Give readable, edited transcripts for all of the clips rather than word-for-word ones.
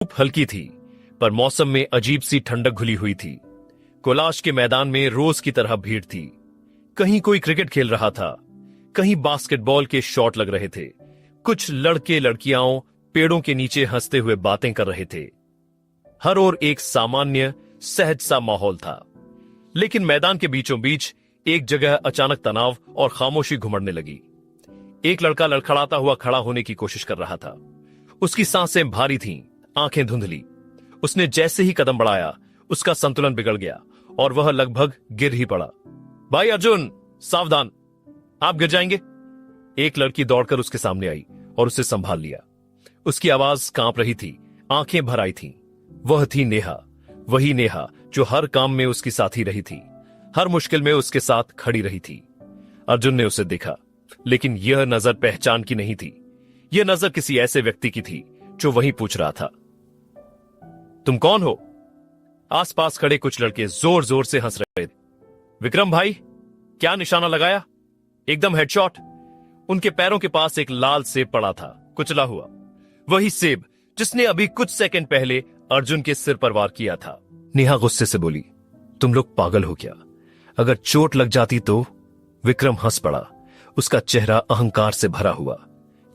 धूप हल्की थी, पर मौसम में अजीब सी ठंडक घुली हुई थी। कोलाश के मैदान में रोज की तरह भीड़ थी। कहीं कोई क्रिकेट खेल रहा था, कहीं बास्केटबॉल के शॉट लग रहे थे। कुछ लड़के लड़कियां पेड़ों के नीचे हंसते हुए बातें कर रहे थे। हर ओर एक सामान्य सहज सा माहौल था। लेकिन मैदान के बीचों बीच एक जगह अचानक तनाव और खामोशी घुमड़ने लगी। एक लड़का लड़खड़ाता हुआ खड़ा होने की कोशिश कर रहा था। उसकी सांसें भारी थीं, आंखें धुंधली। उसने जैसे ही कदम बढ़ाया, उसका संतुलन बिगड़ गया और वह लगभग गिर ही पड़ा। भाई अर्जुन, सावधान, आप गिर जाएंगे। एक लड़की दौड़कर उसके सामने आई और उसे संभाल लिया। उसकी आवाज कांप रही थी, आंखें भर आई थीं। वह थी नेहा, वही नेहा जो हर काम में उसकी साथी रही थी, हर मुश्किल में उसके साथ खड़ी रही थी। अर्जुन ने उसे देखा, लेकिन यह नजर पहचान की नहीं थी। यह नजर किसी ऐसे व्यक्ति की थी जो वहीं पूछ रहा था, तुम कौन हो? आसपास खड़े कुछ लड़के जोर जोर से हंस रहे थे। विक्रम भाई, क्या निशाना लगाया? एकदम हेडशॉट। उनके पैरों के पास एक लाल सेब पड़ा था, कुचला हुआ। वही सेब जिसने अभी कुछ सेकंड पहले अर्जुन के सिर पर वार किया था। नेहा गुस्से से बोली, तुम लोग पागल हो क्या? अगर चोट लग जाती तो? विक्रम हंस पड़ा, उसका चेहरा अहंकार से भरा हुआ।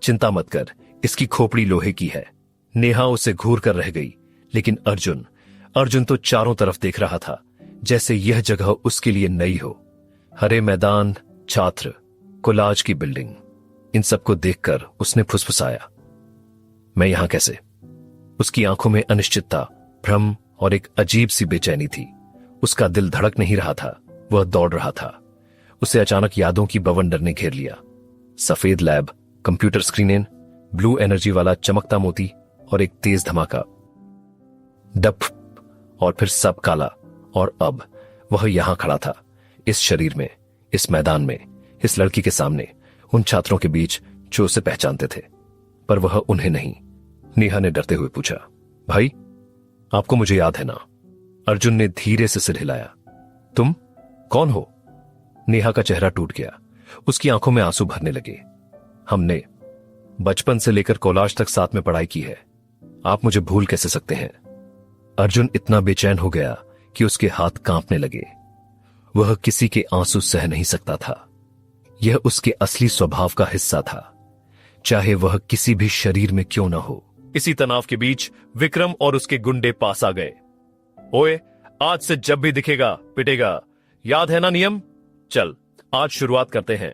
चिंता मत कर, इसकी खोपड़ी लोहे की है। नेहा उसे घूर कर रह गई, लेकिन अर्जुन तो चारों तरफ देख रहा था, जैसे यह जगह उसके लिए नई हो। हरे मैदान, छात्र, कोलाज की बिल्डिंग, इन सबको देखकर उसने फुसफुसाया, मैं यहां कैसे? उसकी आंखों में अनिश्चितता, भ्रम और एक अजीब सी बेचैनी थी। उसका दिल धड़क नहीं रहा था, वह दौड़ रहा था। उसे अचानक यादों की बवंडर ने घेर लिया। सफेद लैब, कंप्यूटर स्क्रीनें, ब्लू एनर्जी वाला चमकता मोती और एक तेज धमाका। डप, और फिर सब काला। और अब वह यहां खड़ा था, इस शरीर में, इस मैदान में, इस लड़की के सामने, उन छात्रों के बीच जो उसे पहचानते थे, पर वह उन्हें नहीं। नेहा ने डरते हुए पूछा, भाई, आपको मुझे याद है ना? अर्जुन ने धीरे से सिर हिलाया। तुम कौन हो? नेहा का चेहरा टूट गया, उसकी आंखों में आंसू भरने लगे। हमने बचपन से लेकर कॉलेज तक साथ में पढ़ाई की है, आप मुझे भूल कैसे सकते हैं? अर्जुन इतना बेचैन हो गया कि उसके हाथ कांपने लगे। वह किसी के आंसू सह नहीं सकता था। यह उसके असली स्वभाव का हिस्सा था, चाहे वह किसी भी शरीर में क्यों न हो। इसी तनाव के बीच विक्रम और उसके गुंडे पास आ गए। ओए, आज से जब भी दिखेगा पिटेगा, याद है ना नियम? चल, आज शुरुआत करते हैं।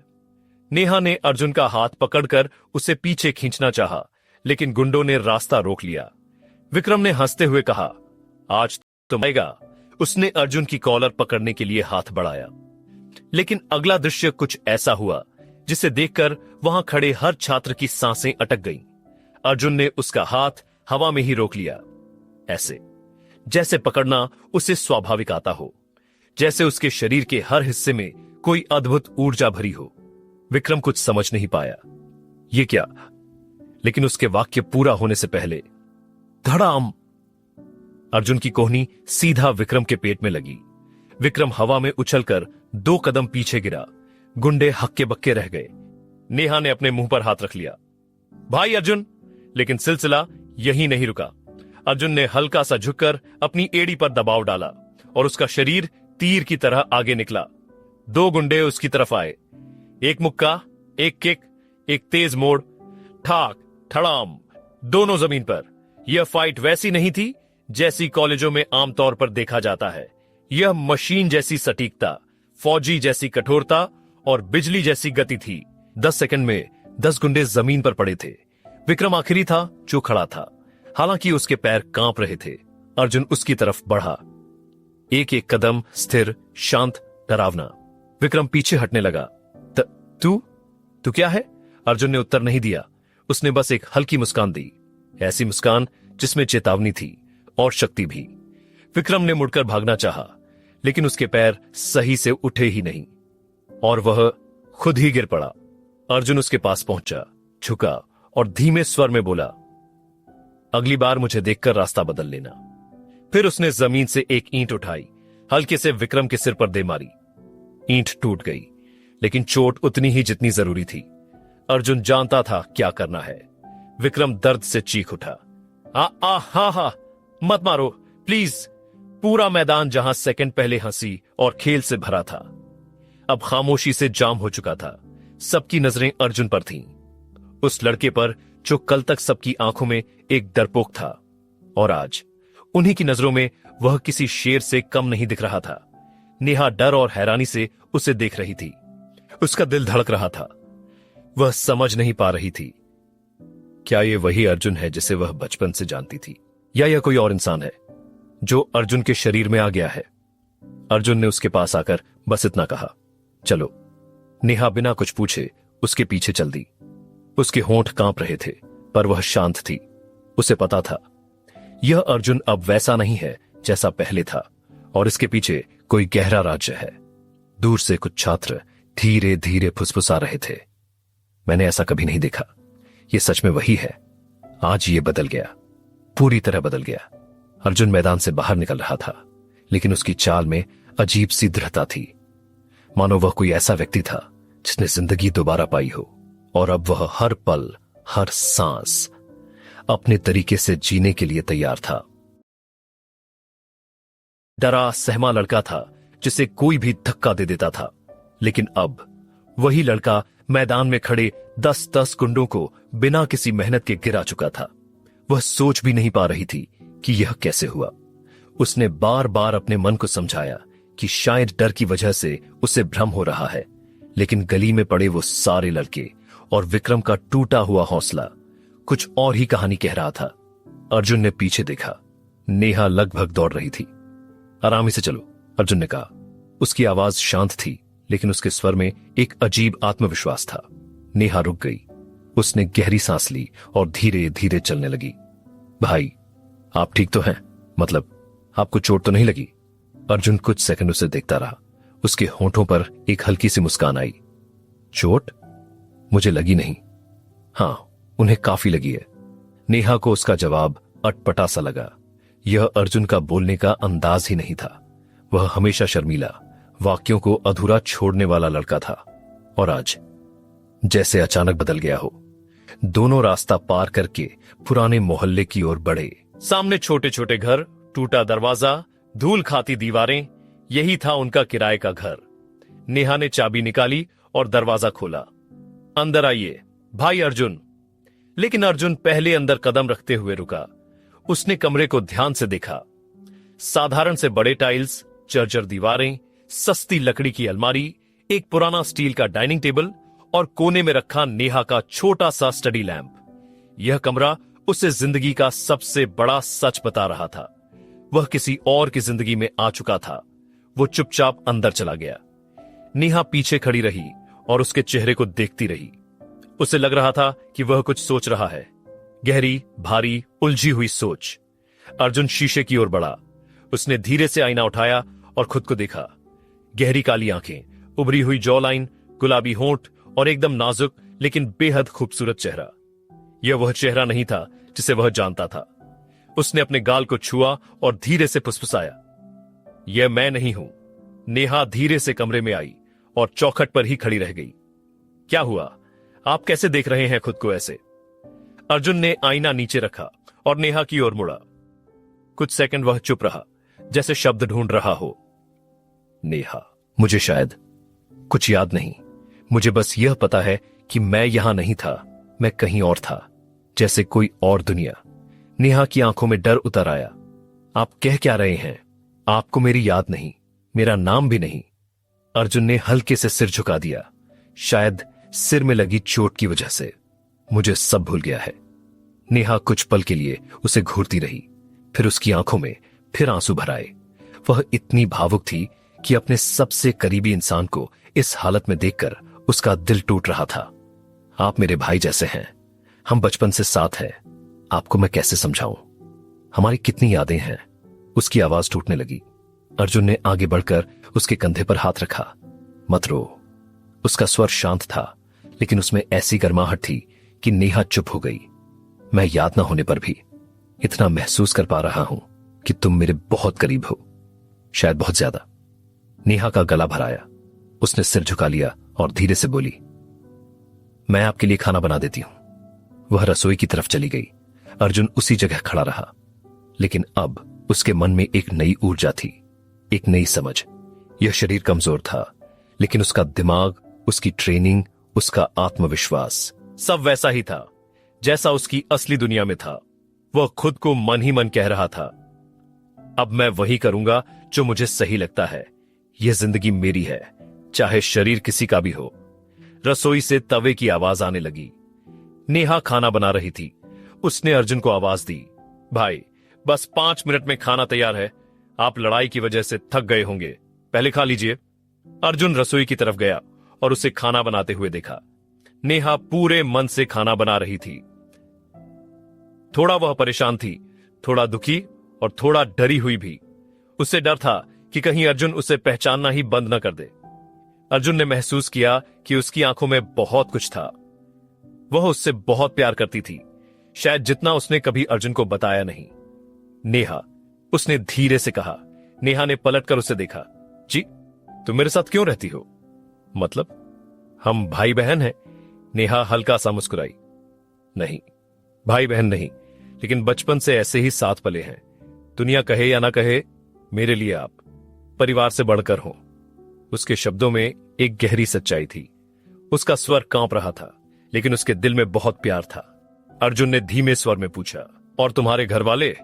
नेहा ने अर्जुन का हाथ पकड़कर उसे पीछे खींचना चाहा, लेकिन गुंडों ने रास्ता रोक लिया। विक्रम ने हंसते हुए कहा, आज तुम आएगा। उसने अर्जुन की कॉलर पकड़ने के लिए हाथ बढ़ाया, लेकिन अगला दृश्य कुछ ऐसा हुआ जिसे देखकर वहां खड़े हर छात्र की सांसें अटक गईं। अर्जुन ने उसका हाथ हवा में ही रोक लिया, ऐसे जैसे पकड़ना उसे स्वाभाविक आता हो, जैसे उसके शरीर के हर हिस्से में कोई अद्भुत ऊर्जा भरी हो। विक्रम कुछ समझ नहीं पाया, ये क्या? लेकिन उसके वाक्य पूरा होने से पहले धड़ाम! अर्जुन की कोहनी सीधा विक्रम के पेट में लगी। विक्रम हवा में उछलकर 2 कदम पीछे गिरा। गुंडे हक्के बक्के रह गए। नेहा ने अपने मुंह पर हाथ रख लिया, भाई अर्जुन। लेकिन सिलसिला यहीं नहीं रुका। अर्जुन ने हल्का सा झुककर अपनी एड़ी पर दबाव डाला और उसका शरीर तीर की तरह आगे निकला। 2 गुंडे उसकी तरफ आए। एक मुक्का, एक किक, एक तेज मोड़, ठाक ठड़ाम, दोनों जमीन पर। यह फाइट वैसी नहीं थी जैसी कॉलेजों में आमतौर पर देखा जाता है। यह मशीन जैसी सटीकता, फौजी जैसी कठोरता और बिजली जैसी गति थी। 10 सेकंड में 10 गुंडे जमीन पर पड़े थे। विक्रम आखिरी था जो खड़ा था, हालांकि उसके पैर कांप रहे थे। अर्जुन उसकी तरफ बढ़ा, एक एक कदम स्थिर, शांत, डरावना। विक्रम पीछे हटने लगा। तू क्या है? अर्जुन ने उत्तर नहीं दिया। उसने बस एक हल्की मुस्कान दी, ऐसी मुस्कान जिसमें चेतावनी थी और शक्ति भी। विक्रम ने मुड़कर भागना चाहा, लेकिन उसके पैर सही से उठे ही नहीं और वह खुद ही गिर पड़ा। अर्जुन उसके पास पहुंचा, झुका और धीमे स्वर में बोला, अगली बार मुझे देखकर रास्ता बदल लेना। फिर उसने जमीन से एक ईंट उठाई, हल्के से विक्रम के सिर पर दे मारी। ईंट टूट गई, लेकिन चोट उतनी ही जितनी जरूरी थी। अर्जुन जानता था क्या करना है। विक्रम दर्द से चीख उठा। हा हा, मत मारो प्लीज। पूरा मैदान जहां सेकंड पहले हंसी और खेल से भरा था, अब खामोशी से जाम हो चुका था। सबकी नजरें अर्जुन पर थीं, उस लड़के पर जो कल तक सबकी आंखों में एक डरपोक था, और आज उन्हीं की नजरों में वह किसी शेर से कम नहीं दिख रहा था। नेहा डर और हैरानी से उसे देख रही थी। उसका दिल धड़क रहा था। वह समझ नहीं पा रही थी, क्या ये वही अर्जुन है जिसे वह बचपन से जानती थी, या यह कोई और इंसान है जो अर्जुन के शरीर में आ गया है। अर्जुन ने उसके पास आकर बस इतना कहा, चलो। नेहा बिना कुछ पूछे उसके पीछे चल दी। उसके होंठ कांप रहे थे, पर वह शांत थी। उसे पता था यह अर्जुन अब वैसा नहीं है जैसा पहले था, और इसके पीछे कोई गहरा राज्य है। दूर से कुछ छात्र धीरे धीरे फुसफुसा रहे थे, मैंने ऐसा कभी नहीं देखा, यह सच में वही है। आज ये बदल गया, पूरी तरह बदल गया। अर्जुन मैदान से बाहर निकल रहा था, लेकिन उसकी चाल में अजीब सी दृढ़ता थी, मानो वह कोई ऐसा व्यक्ति था जिसने जिंदगी दोबारा पाई हो, और अब वह हर पल, हर सांस अपने तरीके से जीने के लिए तैयार था। डरा सहमा लड़का था जिसे कोई भी धक्का दे देता था, लेकिन अब वही लड़का मैदान में खड़े 10-10 गुंडों को बिना किसी मेहनत के गिरा चुका था। वह सोच भी नहीं पा रही थी कि यह कैसे हुआ। उसने बार बार अपने मन को समझाया कि शायद डर की वजह से उसे भ्रम हो रहा है, लेकिन गली में पड़े वो सारे लड़के और विक्रम का टूटा हुआ हौसला कुछ और ही कहानी कह रहा था। अर्जुन ने पीछे देखा, नेहा लगभग दौड़ रही थी। आराम से चलो, अर्जुन ने कहा। उसकी आवाज शांत थी, लेकिन उसके स्वर में एक अजीब आत्मविश्वास था। नेहा रुक गई। उसने गहरी सांस ली और धीरे धीरे चलने लगी। भाई, आप ठीक तो हैं? मतलब, आपको चोट तो नहीं लगी? अर्जुन कुछ सेकंड उसे देखता रहा। उसके होंठों पर एक हल्की सी मुस्कान आई। चोट? मुझे लगी नहीं। हां, उन्हें काफी लगी है। नेहा को उसका जवाब अटपटा सा लगा। यह अर्जुन का बोलने का अंदाज ही नहीं था। वह हमेशा शर्मीला, वाक्यों को अधूरा छोड़ने वाला लड़का था, और आज जैसे अचानक बदल गया हो। दोनों रास्ता पार करके पुराने मोहल्ले की ओर बढ़े। सामने छोटे छोटे घर, टूटा दरवाजा, धूल खाती दीवारें, यही था उनका किराए का घर। नेहा ने चाबी निकाली और दरवाजा खोला। अंदर आइए भाई अर्जुन। लेकिन अर्जुन पहले अंदर कदम रखते हुए रुका। उसने कमरे को ध्यान से देखा। साधारण से बड़े टाइल्स, जर्जर दीवारें, सस्ती लकड़ी की अलमारी, एक पुराना स्टील का डाइनिंग टेबल और कोने में रखा नेहा का छोटा सा स्टडी लैंप। यह कमरा उसे जिंदगी का सबसे बड़ा सच बता रहा था। वह किसी और की जिंदगी में आ चुका था। वो चुपचाप अंदर चला गया। नेहा पीछे खड़ी रही और उसके चेहरे को देखती रही। उसे लग रहा था कि वह कुछ सोच रहा है, गहरी, भारी, उलझी हुई सोच। अर्जुन शीशे की ओर बढ़ा। उसने धीरे से आईना उठाया और खुद को देखा। गहरी काली आंखें, उभरी हुई जॉ लाइन, गुलाबी होंठ और एकदम नाजुक लेकिन बेहद खूबसूरत चेहरा। यह वह चेहरा नहीं था जिसे वह जानता था। उसने अपने गाल को छुआ और धीरे से फुसफुसाया, यह मैं नहीं हूं। नेहा धीरे से कमरे में आई और चौखट पर ही खड़ी रह गई। क्या हुआ? आप कैसे देख रहे हैं खुद को ऐसे? अर्जुन ने आईना नीचे रखा और नेहा की ओर मुड़ा। कुछ सेकंड वह चुप रहा, जैसे शब्द ढूंढ रहा हो। नेहा, मुझे शायद कुछ याद नहीं। मुझे बस यह पता है कि मैं यहां नहीं था, मैं कहीं और था, जैसे कोई और दुनिया। नेहा की आंखों में डर उतर आया। आप कह क्या रहे हैं? आपको मेरी याद नहीं, मेरा नाम भी नहीं। अर्जुन ने हल्के से सिर झुका दिया, शायद सिर में लगी चोट की वजह से। मुझे सब भूल गया है। नेहा कुछ पल के लिए उसे घूरती रही, फिर उसकी आंखों में फिर आंसू भर आए। वह इतनी भावुक थी कि अपने सबसे करीबी इंसान को इस हालत में देखकर उसका दिल टूट रहा था। आप मेरे भाई जैसे हैं, हम बचपन से साथ हैं। आपको मैं कैसे समझाऊं? हमारी कितनी यादें हैं। उसकी आवाज टूटने लगी। अर्जुन ने आगे बढ़कर उसके कंधे पर हाथ रखा। मत रो। उसका स्वर शांत था, लेकिन उसमें ऐसी गर्माहट थी कि नेहा चुप हो गई। मैं याद ना होने पर भी इतना महसूस कर पा रहा हूं कि तुम मेरे बहुत करीब हो, शायद बहुत ज्यादा। नेहा का गला भर आया। उसने सिर झुका लिया और धीरे से बोली, मैं आपके लिए खाना बना देती हूं। वह रसोई की तरफ चली गई। अर्जुन उसी जगह खड़ा रहा, लेकिन अब उसके मन में एक नई ऊर्जा थी, एक नई समझ। यह शरीर कमजोर था, लेकिन उसका दिमाग, उसकी ट्रेनिंग, उसका आत्मविश्वास सब वैसा ही था जैसा उसकी असली दुनिया में था। वह खुद को मन ही मन कह रहा था, अब मैं वही करूंगा जो मुझे सही लगता है। यह जिंदगी मेरी है, चाहे शरीर किसी का भी हो। रसोई से तवे की आवाज आने लगी। नेहा खाना बना रही थी। उसने अर्जुन को आवाज दी, भाई बस 5 मिनट में खाना तैयार है। आप लड़ाई की वजह से थक गए होंगे, पहले खा लीजिए। अर्जुन रसोई की तरफ गया और उसे खाना बनाते हुए देखा। नेहा पूरे मन से खाना बना रही थी। थोड़ा वह परेशान थी, थोड़ा दुखी और थोड़ा डरी हुई भी। उसे डर था कि कहीं अर्जुन उसे पहचानना ही बंद न कर दे। अर्जुन ने महसूस किया कि उसकी आंखों में बहुत कुछ था। वह उससे बहुत प्यार करती थी, शायद जितना उसने कभी अर्जुन को बताया नहीं। नेहा, उसने धीरे से कहा। नेहा ने पलटकर उसे देखा। जी, तुम मेरे साथ क्यों रहती हो? मतलब हम भाई बहन हैं। नेहा हल्का सा मुस्कुराई। नहीं, भाई बहन नहीं, लेकिन बचपन से ऐसे ही साथ पले हैं। दुनिया कहे या ना कहे, मेरे लिए आप परिवार से बढ़कर हो। उसके शब्दों में एक गहरी सच्चाई थी। उसका स्वर कांप रहा था, लेकिन उसके दिल में बहुत प्यार था। अर्जुन ने धीमे स्वर में पूछा, और तुम्हारे घर वाले?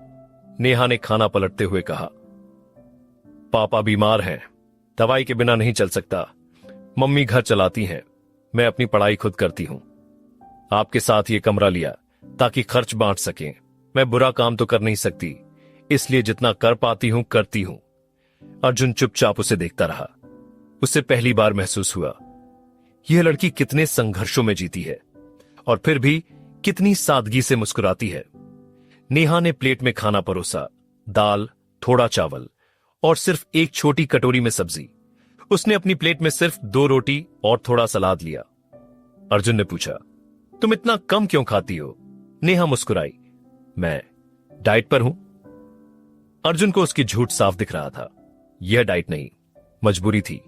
नेहा ने खाना पलटते हुए कहा, पापा बीमार हैं, दवाई के बिना नहीं चल सकता। मम्मी घर चलाती हैं, मैं अपनी पढ़ाई खुद करती हूं। आपके साथ ये कमरा लिया ताकि खर्च बांट सकें। मैं बुरा काम तो कर नहीं सकती, इसलिए जितना कर पाती हूं करती हूं। अर्जुन चुपचाप उसे देखता रहा। उसे पहली बार महसूस हुआ, यह लड़की कितने संघर्षों में जीती है और फिर भी कितनी सादगी से मुस्कुराती है। नेहा ने प्लेट में खाना परोसा, दाल, थोड़ा चावल और सिर्फ एक छोटी कटोरी में सब्जी। उसने अपनी प्लेट में सिर्फ 2 रोटी और थोड़ा सलाद लिया। अर्जुन ने पूछा, तुम इतना कम क्यों खाती हो? नेहा मुस्कुराई, मैं डाइट पर हूं। अर्जुन को उसकी झूठ साफ दिख रहा था। यह डाइट नहीं, मजबूरी थी।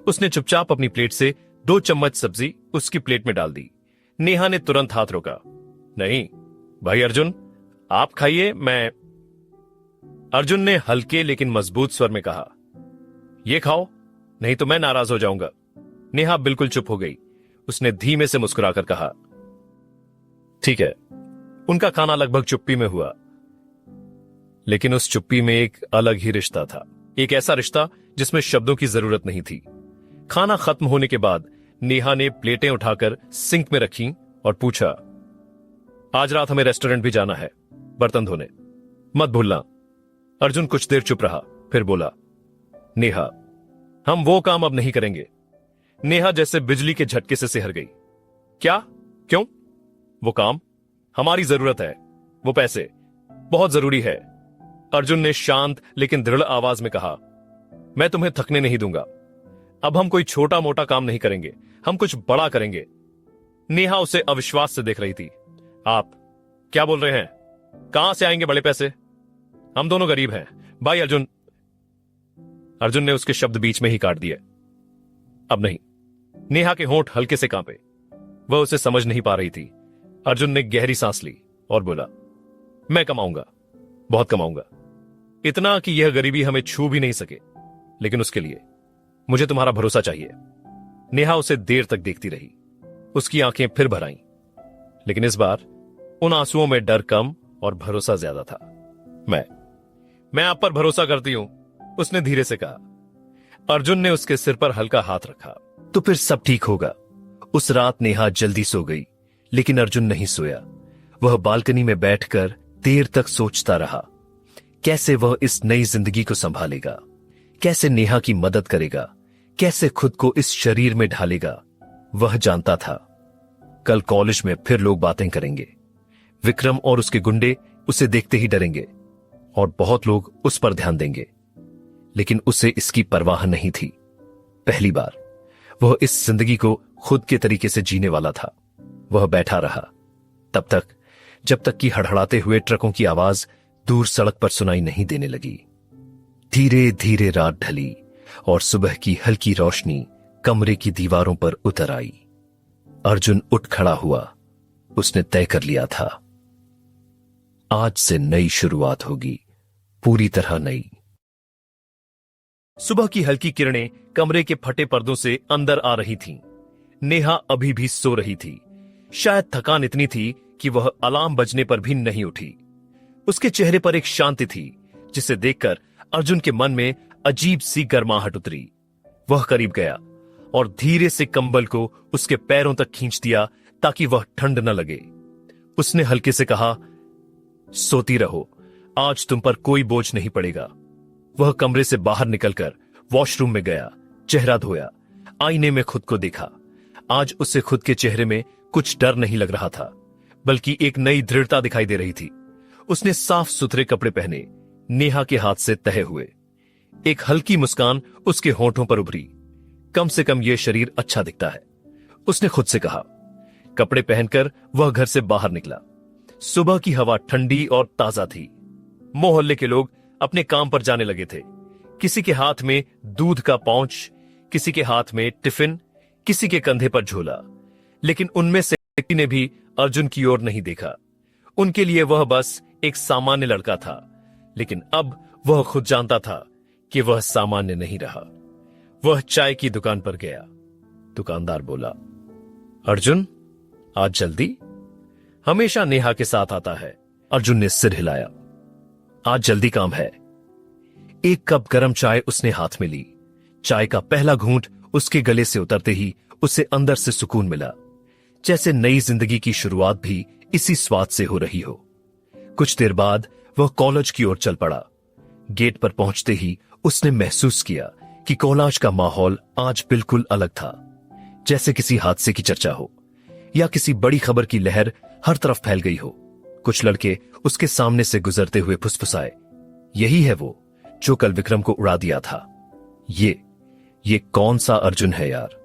उसने चुपचाप अपनी प्लेट से 2 चम्मच सब्जी उसकी प्लेट में डाल दी। नेहा ने तुरंत हाथ रोका। नहीं भाई अर्जुन, आप खाइए, मैं। अर्जुन ने हल्के लेकिन मजबूत स्वर में कहा, यह खाओ, नहीं तो मैं नाराज हो जाऊंगा। नेहा बिल्कुल चुप हो गई। उसने धीमे से मुस्कुराकर कहा, ठीक है। उनका खाना लगभग चुप्पी में हुआ, लेकिन उस चुप्पी में एक अलग ही रिश्ता था। एक ऐसा रिश्ता जिसमें शब्दों की जरूरत नहीं थी। खाना खत्म होने के बाद नेहा ने प्लेटें उठाकर सिंक में रखी और पूछा, आज रात हमें रेस्टोरेंट भी जाना है, बर्तन धोने, मत भूलना। अर्जुन कुछ देर चुप रहा, फिर बोला, नेहा, हम वो काम अब नहीं करेंगे। नेहा जैसे बिजली के झटके से सिहर गई। क्या? क्यों? वो काम? हमारी जरूरत है, वो पैसे बहुत जरूरी है। अर्जुन ने शांत लेकिन दृढ़ आवाज में कहा, मैं तुम्हें थकने नहीं दूंगा। अब हम कोई छोटा मोटा काम नहीं करेंगे, हम कुछ बड़ा करेंगे। नेहा उसे अविश्वास से देख रही थी। आप क्या बोल रहे हैं? कहां से आएंगे बड़े पैसे? हम दोनों गरीब हैं भाई अर्जुन। अर्जुन ने उसके शब्द बीच में ही काट दिए। अब नहीं। नेहा के होंठ हल्के से कांपे। वह उसे समझ नहीं पा रही थी। अर्जुन ने गहरी सांस ली और बोला, मैं कमाऊंगा, बहुत कमाऊंगा, इतना कि यह गरीबी हमें छू भी नहीं सके, लेकिन उसके लिए मुझे तुम्हारा भरोसा चाहिए। नेहा उसे देर तक देखती रही। उसकी आंखें फिर भर आईं, लेकिन इस बार उन आंसुओं में डर कम और भरोसा ज्यादा था। मैं आप पर भरोसा करती हूं, उसने धीरे से कहा। अर्जुन ने उसके सिर पर हल्का हाथ रखा। तो फिर सब ठीक होगा। उस रात नेहा जल्दी सो गई, लेकिन अर्जुन नहीं सोया। वह बालकनी में बैठकर देर तक सोचता रहा, कैसे वह इस नई जिंदगी को संभालेगा, कैसे नेहा की मदद करेगा, कैसे खुद को इस शरीर में ढालेगा। वह जानता था कल कॉलेज में फिर लोग बातें करेंगे। विक्रम और उसके गुंडे उसे देखते ही डरेंगे और बहुत लोग उस पर ध्यान देंगे, लेकिन उसे इसकी परवाह नहीं थी। पहली बार वह इस जिंदगी को खुद के तरीके से जीने वाला था। वह बैठा रहा तब तक जब तक कि हड़हड़ाते हुए ट्रकों की आवाज दूर सड़क पर सुनाई नहीं देने लगी। धीरे धीरे रात ढली और सुबह की हल्की रोशनी कमरे की दीवारों पर उतर आई। अर्जुन उठ खड़ा हुआ। उसने तय कर लिया था, आज से नई शुरुआत होगी, पूरी तरह नई। सुबह की हल्की किरणें कमरे के फटे पर्दों से अंदर आ रही थीं। नेहा अभी भी सो रही थी। शायद थकान इतनी थी कि वह अलार्म बजने पर भी नहीं उठी। उसके चेहरे पर एक शांति थी जिसे देखकर अर्जुन के मन में अजीब सी गर्माहट उतरी। वह करीब गया और धीरे से कंबल को उसके पैरों तक खींच दिया ताकि वह ठंड न लगे। उसने हल्के से कहा, सोती रहो, आज तुम पर कोई बोझ नहीं पड़ेगा। वह कमरे से बाहर निकलकर वॉशरूम में गया, चेहरा धोया, आईने में खुद को देखा। आज उसे खुद के चेहरे में कुछ डर नहीं लग रहा था, बल्कि एक नई दृढ़ता दिखाई दे रही थी। उसने साफ सुथरे कपड़े पहने, नेहा के हाथ से तहे हुए। एक हल्की मुस्कान उसके होंठों पर उभरी। कम से कम यह शरीर अच्छा दिखता है, उसने खुद से कहा। कपड़े पहनकर वह घर से बाहर निकला। सुबह की हवा ठंडी और ताजा थी। मोहल्ले के लोग अपने काम पर जाने लगे थे। किसी के हाथ में दूध का पाउच, किसी के हाथ में टिफिन, किसी के कंधे पर झोला। लेकिन उनमें से किसी ने भी अर्जुन की ओर नहीं देखा। उनके लिए वह बस एक सामान्य लड़का था। लेकिन अब वह खुद जानता था कि वह सामान्य नहीं रहा। वह चाय की दुकान पर गया। दुकानदार बोला, अर्जुन, आज जल्दी? हमेशा नेहा के साथ आता है। अर्जुन ने सिर हिलाया। आज जल्दी काम है। एक कप गरम चाय उसने हाथ में ली। चाय का पहला घूंट उसके गले से उतरते ही उसे अंदर से सुकून मिला, जैसे नई जिंदगी की शुरुआत भी इसी स्वाद से हो रही हो। कुछ देर बाद वह कॉलेज की ओर चल पड़ा। गेट पर पहुंचते ही उसने महसूस किया कि कॉलेज का माहौल आज बिल्कुल अलग था, जैसे किसी हादसे की चर्चा हो या किसी बड़ी खबर की लहर हर तरफ फैल गई हो। कुछ लड़के उसके सामने से गुजरते हुए फुसफुसाए, यही है वो जो कल विक्रम को उड़ा दिया था। ये कौन सा अर्जुन है यार?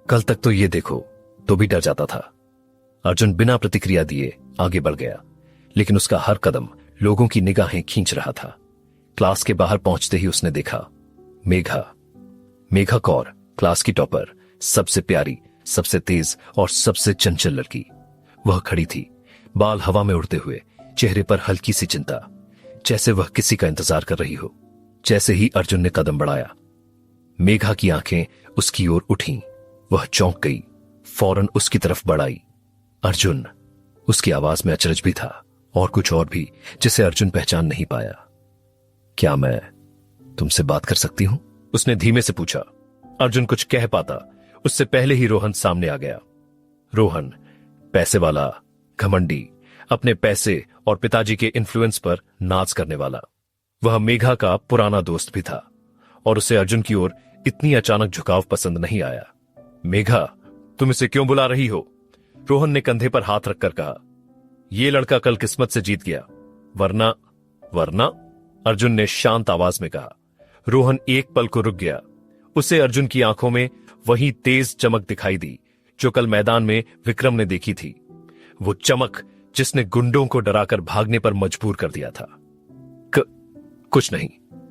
कल तक तो ये देखो तो भी डर जाता था। अर्जुन बिना प्रतिक्रिया दिए आगे बढ़ गया, लेकिन उसका हर कदम लोगों की निगाहें खींच रहा था। क्लास के बाहर पहुंचते ही उसने देखा मेघा कौर, क्लास की टॉपर, सबसे प्यारी, सबसे तेज और सबसे चंचल लड़की। वह खड़ी थी, बाल हवा में उड़ते हुए, चेहरे पर हल्की सी चिंता, जैसे वह किसी का इंतजार कर रही हो। जैसे ही अर्जुन ने कदम बढ़ाया, मेघा की आंखें उसकी ओर उठी। वह चौंक गई, फौरन उसकी तरफ बढ़ाई। अर्जुन! उसकी आवाज में अचरज भी था और कुछ और भी जिसे अर्जुन पहचान नहीं पाया। क्या मैं तुमसे बात कर सकती हूं? उसने धीमे से पूछा। अर्जुन कुछ कह पाता उससे पहले ही रोहन सामने आ गया। रोहन, पैसे वाला, घमंडी, अपने पैसे और पिताजी के इन्फ्लुएंस पर नाज करने वाला। वह मेघा का पुराना दोस्त भी था और उसे अर्जुन की ओर इतनी अचानक झुकाव पसंद नहीं आया। मेघा, तुम इसे क्यों बुला रही हो? रोहन ने कंधे पर हाथ रखकर कहा। यह लड़का कल किस्मत से जीत गया, वरना? अर्जुन ने शांत आवाज में कहा। रोहन एक पल को रुक गया। उसे अर्जुन की आंखों में वही तेज चमक दिखाई दी जो कल मैदान में विक्रम ने देखी थी। वो चमक जिसने गुंडों को डराकर भागने पर मजबूर कर दिया था। कुछ नहीं,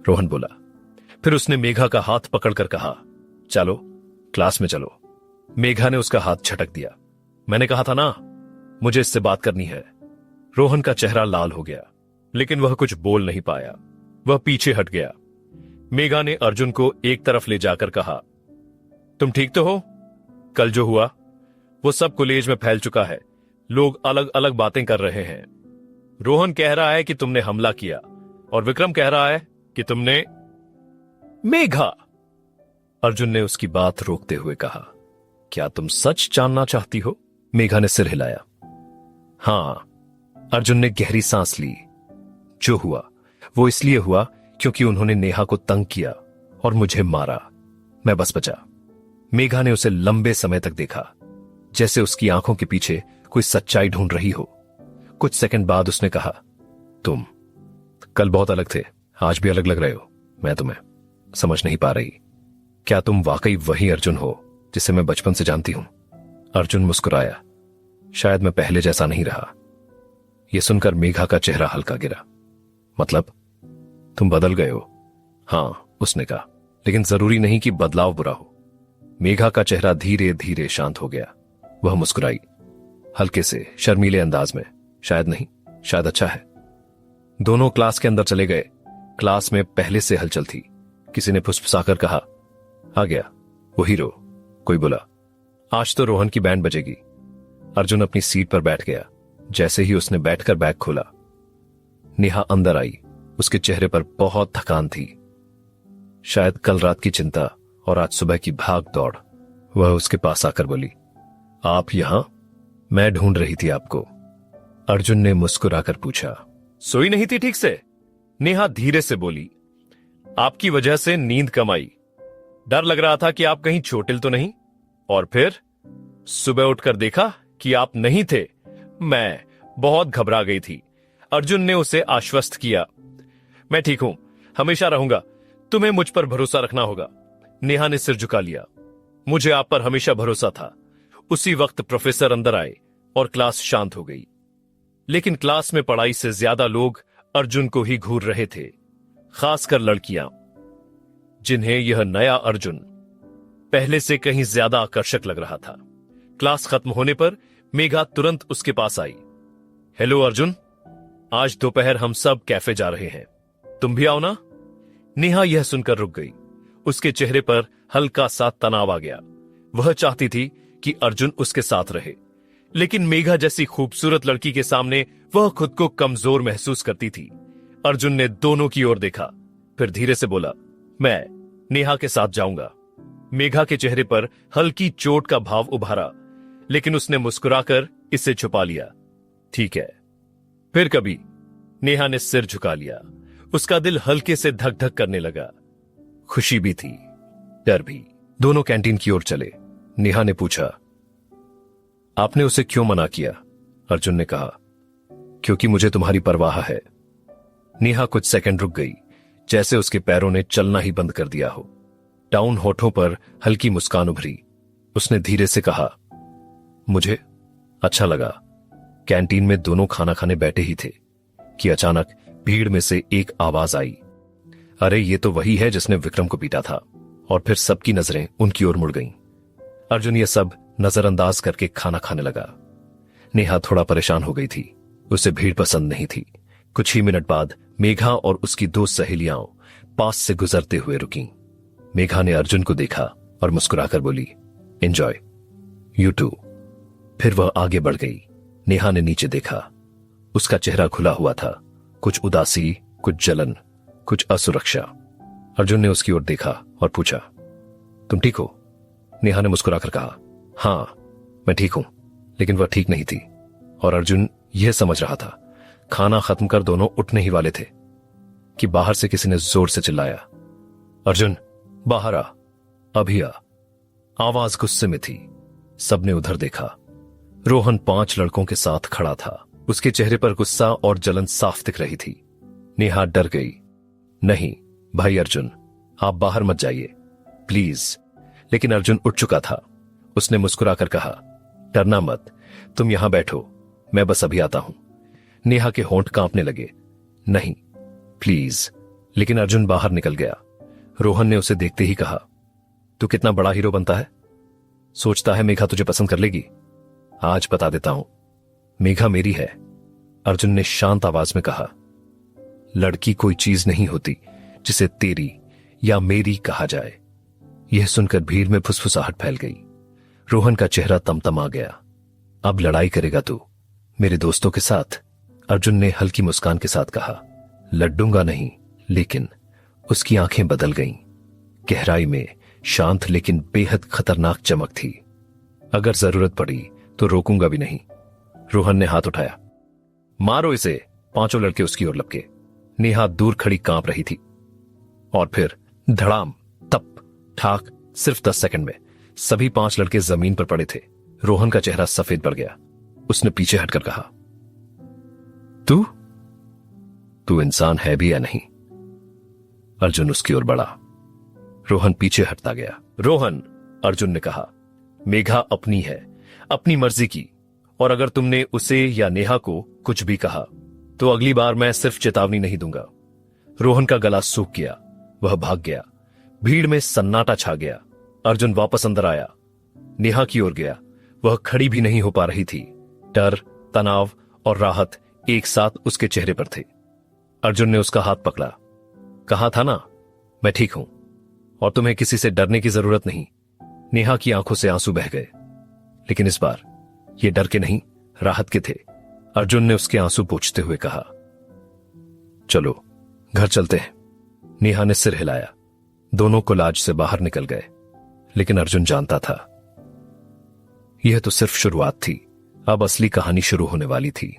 रोहन बोला। फिर उसने मेघा का हाथ पकड़कर कहा, चलो क्लास में चलो। मेघा ने उसका हाथ झटक दिया। मैंने कहा था ना, मुझे इससे बात करनी है। रोहन का चेहरा लाल हो गया, लेकिन वह कुछ बोल नहीं पाया। वह पीछे हट गया। मेघा ने अर्जुन को एक तरफ ले जाकर कहा, तुम ठीक तो हो? कल जो हुआ वो सब कॉलेज में फैल चुका है। लोग अलग अलग बातें कर रहे हैं। रोहन कह रहा है कि तुमने हमला किया और विक्रम कह रहा है कि तुमने। मेघा! अर्जुन ने उसकी बात रोकते हुए कहा, क्या तुम सच जानना चाहती हो? मेघा ने सिर हिलाया। हां। अर्जुन ने गहरी सांस ली। जो हुआ वो इसलिए हुआ क्योंकि उन्होंने नेहा को तंग किया और मुझे मारा। मैं बस बचा। मेघा ने उसे लंबे समय तक देखा, जैसे उसकी आंखों के पीछे कोई सच्चाई ढूंढ रही हो। कुछ सेकंड बाद उसने कहा, तुम कल बहुत अलग थे, आज भी अलग लग रहे हो। मैं तुम्हें समझ नहीं पा रही। क्या तुम वाकई वही अर्जुन हो जिसे मैं बचपन से जानती हूं? अर्जुन मुस्कुराया। शायद मैं पहले जैसा नहीं रहा। यह सुनकर मेघा का चेहरा हल्का गिरा। मतलब तुम बदल गए हो? हां, उसने कहा, लेकिन जरूरी नहीं कि बदलाव बुरा हो। मेघा का चेहरा धीरे धीरे शांत हो गया। वह मुस्कुराई, हल्के से शर्मीले अंदाज में। शायद नहीं, शायद अच्छा है। दोनों क्लास के अंदर चले गए। क्लास में पहले से हलचल थी। किसी ने फुसफुसाकर कहा, आ गया वो हीरो। कोई बोला, आज तो रोहन की बैंड बजेगी। अर्जुन अपनी सीट पर बैठ गया। जैसे ही उसने बैठकर बैग खोला, नेहा अंदर आई। उसके चेहरे पर बहुत थकान थी, शायद कल रात की चिंता और आज सुबह की भाग दौड़। वह उसके पास आकर बोली, आप यहां? मैं ढूंढ रही थी आपको। अर्जुन ने मुस्कुराकर पूछा, सोई नहीं थी ठीक से? नेहा धीरे से बोली, आपकी वजह से नींद कम आई। डर लग रहा था कि आप कहीं चोटिल तो नहीं। और फिर सुबह उठकर देखा कि आप नहीं थे। मैं बहुत घबरा गई थी। अर्जुन ने उसे आश्वस्त किया, मैं ठीक हूं, हमेशा रहूंगा, तुम्हें मुझ पर भरोसा रखना होगा। नेहा ने सिर झुका लिया। मुझे आप पर हमेशा भरोसा था। उसी वक्त प्रोफेसर अंदर आए और क्लास शांत हो गई। लेकिन क्लास में पढ़ाई से ज्यादा लोग अर्जुन को ही घूर रहे थे, खासकर लड़कियां, जिन्हें यह नया अर्जुन पहले से कहीं ज्यादा आकर्षक लग रहा था। क्लास खत्म होने पर मेघा तुरंत उसके पास आई। हेलो अर्जुन, आज दोपहर हम सब कैफे जा रहे हैं, तुम भी आओ ना? नेहा यह सुनकर रुक गई। उसके चेहरे पर हल्का सा तनाव आ गया। वह चाहती थी कि अर्जुन उसके साथ रहे, लेकिन मेघा जैसी खूबसूरत लड़की के सामने वह खुद को कमजोर महसूस करती थी। अर्जुन ने दोनों की ओर देखा, फिर धीरे से बोला, मैं नेहा के साथ जाऊंगा। मेघा के चेहरे पर हल्की चोट का भाव उभारा, लेकिन उसने मुस्कुराकर इसे छुपा लिया। ठीक है, फिर कभी। नेहा ने सिर झुका लिया। उसका दिल हल्के से धक धक करने लगा। खुशी भी थी, डर भी। दोनों कैंटीन की ओर चले। नेहा ने पूछा, आपने उसे क्यों मना किया? अर्जुन ने कहा, क्योंकि मुझे तुम्हारी परवाह है। नेहा कुछ सेकंड रुक गई, जैसे उसके पैरों ने चलना ही बंद कर दिया हो। डाउन होठों पर हल्की मुस्कान उभरी। उसने धीरे से कहा, मुझे अच्छा लगा। कैंटीन में दोनों खाना खाने बैठे ही थे कि अचानक भीड़ में से एक आवाज आई, अरे ये तो वही है जिसने विक्रम को पीटा था। और फिर सबकी नजरें उनकी ओर मुड़ गईं। अर्जुन ये सब नजरअंदाज करके खाना खाने लगा। नेहा थोड़ा परेशान हो गई थी। उसे भीड़ पसंद नहीं थी। कुछ ही मिनट बाद मेघा और उसकी दो सहेलियां पास से गुजरते हुए रुकीं। मेघा ने अर्जुन को देखा और मुस्कुराकर बोली, एंजॉय, यू टू। फिर वह आगे बढ़ गई। नेहा ने नीचे देखा। उसका चेहरा खुला हुआ था, कुछ उदासी, कुछ जलन, कुछ असुरक्षा। अर्जुन ने उसकी ओर देखा और पूछा, तुम ठीक हो? नेहा ने मुस्कुराकर कहा, हां, मैं ठीक हूं। लेकिन वह ठीक नहीं थी और अर्जुन यह समझ रहा था। खाना खत्म कर दोनों उठने ही वाले थे कि बाहर से किसी ने जोर से चिल्लाया, अर्जुन बाहर आ, अभी आ। आवाज गुस्से में थी। सबने उधर देखा। रोहन 5 लड़कों के साथ खड़ा था। उसके चेहरे पर गुस्सा और जलन साफ दिख रही थी। नेहा डर गई। नहीं भाई अर्जुन, आप बाहर मत जाइए प्लीज। लेकिन अर्जुन उठ चुका था। उसने मुस्कुराकर कहा, डरना मत, तुम यहां बैठो, मैं बस अभी आता हूं। नेहा के होंठ कांपने लगे। नहीं प्लीज। लेकिन अर्जुन बाहर निकल गया। रोहन ने उसे देखते ही कहा, तू कितना बड़ा हीरो बनता है, सोचता है मेघा तुझे पसंद कर लेगी? आज बता देता हूं, मेघा मेरी है। अर्जुन ने शांत आवाज में कहा, लड़की कोई चीज नहीं होती जिसे तेरी या मेरी कहा जाए। यह सुनकर भीड़ में फुसफुसाहट फैल गई। रोहन का चेहरा तमतमा गया। अब लड़ाई करेगा तू मेरे दोस्तों के साथ? अर्जुन ने हल्की मुस्कान के साथ कहा, लड़ूंगा नहीं। लेकिन उसकी आंखें बदल गईं। गहराई में शांत लेकिन बेहद खतरनाक चमक थी। अगर जरूरत पड़ी तो रोकूंगा भी नहीं। रोहन ने हाथ उठाया, मारो इसे। 5 लड़के उसकी ओर लपके। नेहा दूर खड़ी कांप रही थी। और फिर धड़ाम, तप, ठाक, सिर्फ 10 सेकंड में सभी 5 लड़के जमीन पर पड़े थे। रोहन का चेहरा सफेद पड़ गया। उसने पीछे हटकर कहा, तू इंसान है भी या नहीं? अर्जुन उसकी ओर बढ़ा। रोहन पीछे हटता गया। रोहन, अर्जुन ने कहा, मेघा अपनी है, अपनी मर्जी की, और अगर तुमने उसे या नेहा को कुछ भी कहा तो अगली बार मैं सिर्फ चेतावनी नहीं दूंगा। रोहन का गला सूख गया। वह भाग गया। भीड़ में सन्नाटा छा गया। अर्जुन वापस अंदर आया। नेहा की ओर गया। वह खड़ी भी नहीं हो पा रही थी। डर, तनाव और राहत एक साथ उसके चेहरे पर थे। अर्जुन ने उसका हाथ पकड़ा। कहा था ना, मैं ठीक हूं और तुम्हें किसी से डरने की जरूरत नहीं। नेहा की आंखों से आंसू बह गए, लेकिन इस बार ये डर के नहीं, राहत के थे। अर्जुन ने उसके आंसू पोंछते हुए कहा, चलो घर चलते हैं। नेहा ने सिर हिलाया। दोनों कोलाज से बाहर निकल गए, लेकिन अर्जुन जानता था यह तो सिर्फ शुरुआत थी, अब असली कहानी शुरू होने वाली थी।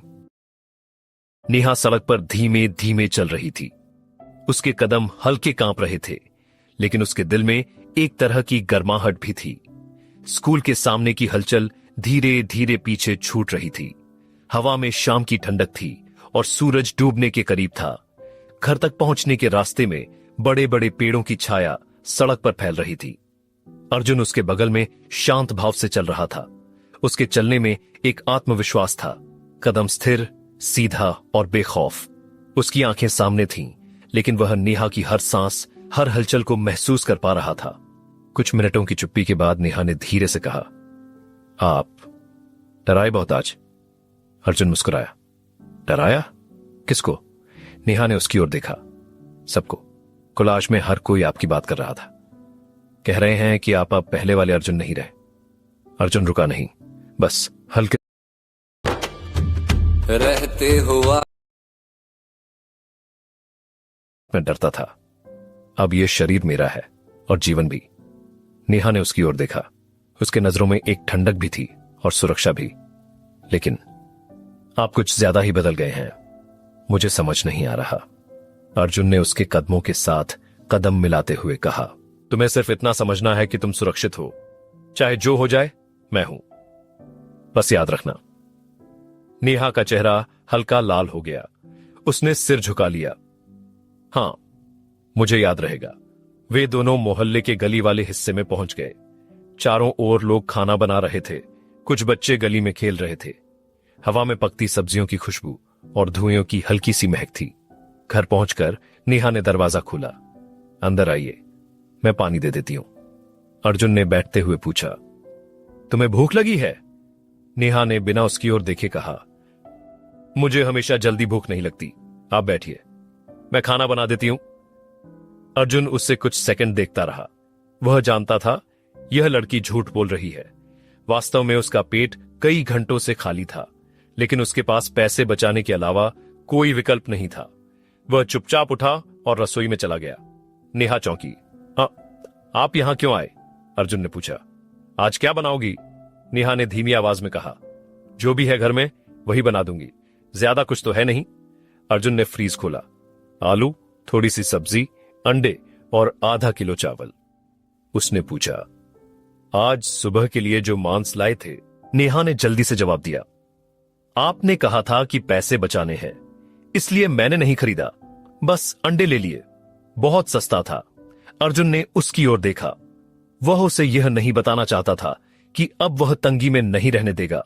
नेहा सड़क पर धीमे धीमे चल रही थी। उसके कदम हल्के कांप रहे थे, लेकिन उसके दिल में एक तरह की गर्माहट भी थी। स्कूल के सामने की हलचल धीरे धीरे पीछे छूट रही थी। हवा में शाम की ठंडक थी और सूरज डूबने के करीब था। घर तक पहुंचने के रास्ते में बड़े बड़े पेड़ों की छाया सड़क पर फैल रही थी। अर्जुन उसके बगल में शांत भाव से चल रहा था। उसके चलने में एक आत्मविश्वास था, कदम स्थिर, सीधा और बेखौफ। उसकी आंखें सामने थीं, लेकिन वह नेहा की हर सांस, हर हलचल को महसूस कर पा रहा था। कुछ मिनटों की चुप्पी के बाद नेहा ने धीरे से कहा, आप डराए बहुत आज। अर्जुन मुस्कुराया। डराया? किसको? नेहा ने उसकी ओर देखा। सबको। कोलाज में हर कोई आपकी बात कर रहा था। कह रहे हैं कि आप अब पहले वाले अर्जुन नहीं रहे। अर्जुन रुका नहीं, बस हल्के रहते हुआ मैं डरता था। अब यह शरीर मेरा है और जीवन भी। नेहा ने उसकी ओर देखा। उसके नजरों में एक ठंडक भी थी और सुरक्षा भी। लेकिन आप कुछ ज्यादा ही बदल गए हैं, मुझे समझ नहीं आ रहा। अर्जुन ने उसके कदमों के साथ कदम मिलाते हुए कहा, तुम्हें सिर्फ इतना समझना है कि तुम सुरक्षित हो। चाहे जो हो जाए, मैं हूं। बस याद रखना। नेहा का चेहरा हल्का लाल हो गया। उसने सिर झुका लिया। हां, मुझे याद रहेगा। वे दोनों मोहल्ले के गली वाले हिस्से में पहुंच गए। चारों ओर लोग खाना बना रहे थे। कुछ बच्चे गली में खेल रहे थे। हवा में पकती सब्जियों की खुशबू और धुएं की हल्की सी महक थी। घर पहुंचकर नेहा ने दरवाजा खोला। अंदर आइए, मैं पानी दे देती हूं। अर्जुन ने बैठते हुए पूछा, तुम्हें भूख लगी है? नेहा ने बिना उसकी ओर देखे कहा, मुझे हमेशा जल्दी भूख नहीं लगती। आप बैठिए, मैं खाना बना देती हूं। अर्जुन उससे कुछ सेकंड देखता रहा। वह जानता था यह लड़की झूठ बोल रही है। वास्तव में उसका पेट कई घंटों से खाली था, लेकिन उसके पास पैसे बचाने के अलावा कोई विकल्प नहीं था। वह चुपचाप उठा और रसोई में चला गया। नेहा चौंकी। आप यहां क्यों आए? अर्जुन ने पूछा। आज क्या बनाओगी? नेहा ने धीमी आवाज में कहा, जो भी है घर में वही बना दूंगी। ज्यादा कुछ तो है नहीं। अर्जुन ने फ्रीज खोला। आलू, थोड़ी सी सब्जी, अंडे और आधा किलो चावल। उसने पूछा, आज सुबह के लिए जो मांस लाए थे? नेहा ने जल्दी से जवाब दिया, आपने कहा था कि पैसे बचाने हैं, इसलिए मैंने नहीं खरीदा, बस अंडे ले लिए। बहुत सस्ता था। अर्जुन ने उसकी ओर देखा। वह उसे यह नहीं बताना चाहता था कि अब वह तंगी में नहीं रहने देगा,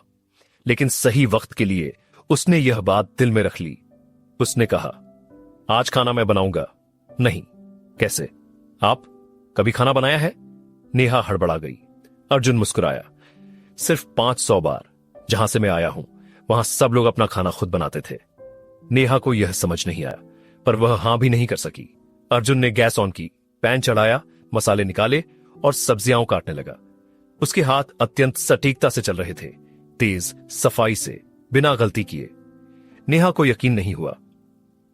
लेकिन सही वक्त के लिए उसने यह बात दिल में रख ली। उसने कहा, आज खाना मैं बनाऊंगा। नहीं। कैसे? आप कभी खाना बनाया है? नेहा हड़बड़ा गई। अर्जुन मुस्कुराया। सिर्फ 500 बार। जहां से मैं आया हूं वहां सब लोग अपना खाना खुद बनाते थे। नेहा को यह समझ नहीं आया, पर वह हां भी नहीं कर सकी। अर्जुन ने गैस ऑन की, पैन चढ़ाया, मसाले निकाले और सब्जियां काटने लगा। उसके हाथ अत्यंत सटीकता से चल रहे थे, तेज, सफाई से, बिना गलती किए। नेहा को यकीन नहीं हुआ।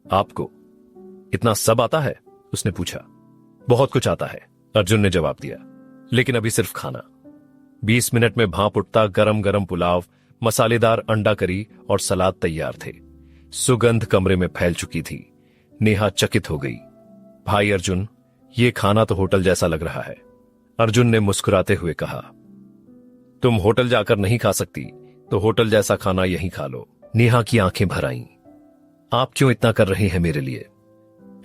आपको इतना सब आता है? उसने पूछा। बहुत कुछ आता है, अर्जुन ने जवाब दिया, लेकिन अभी सिर्फ खाना। 20 मिनट में भाप उठता गरम गरम पुलाव, मसालेदार अंडा करी और सलाद तैयार थे। सुगंध कमरे में फैल चुकी थी। नेहा चकित हो गई। भाई अर्जुन, ये खाना तो होटल जैसा लग रहा है। अर्जुन ने मुस्कुराते हुए कहा, तुम होटल जाकर नहीं खा सकती तो होटल जैसा खाना यहीं खा लो। नेहा की आंखें भर आईं। आप क्यों इतना कर रहे हैं मेरे लिए?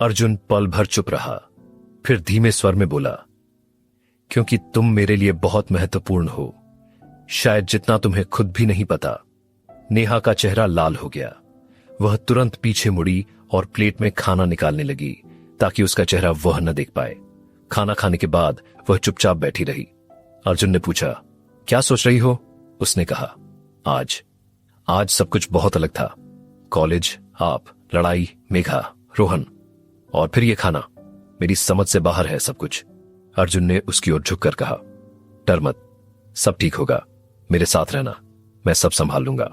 अर्जुन पल भर चुप रहा, फिर धीमे स्वर में बोला, क्योंकि तुम मेरे लिए बहुत महत्वपूर्ण हो, शायद जितना तुम्हें खुद भी नहीं पता। नेहा का चेहरा लाल हो गया। वह तुरंत पीछे मुड़ी और प्लेट में खाना निकालने लगी ताकि उसका चेहरा वह न देख पाए। खाना खाने के बाद वह चुपचाप बैठी रही। अर्जुन ने पूछा, क्या सोच रही हो? उसने कहा, आज सब कुछ बहुत अलग था। कॉलेज, आप, लड़ाई, मेघा, रोहन, और फिर ये खाना, मेरी समझ से बाहर है सब कुछ। अर्जुन ने उसकी ओर झुककर कहा, डर मत, सब ठीक होगा, मेरे साथ रहना, मैं सब संभाल लूंगा।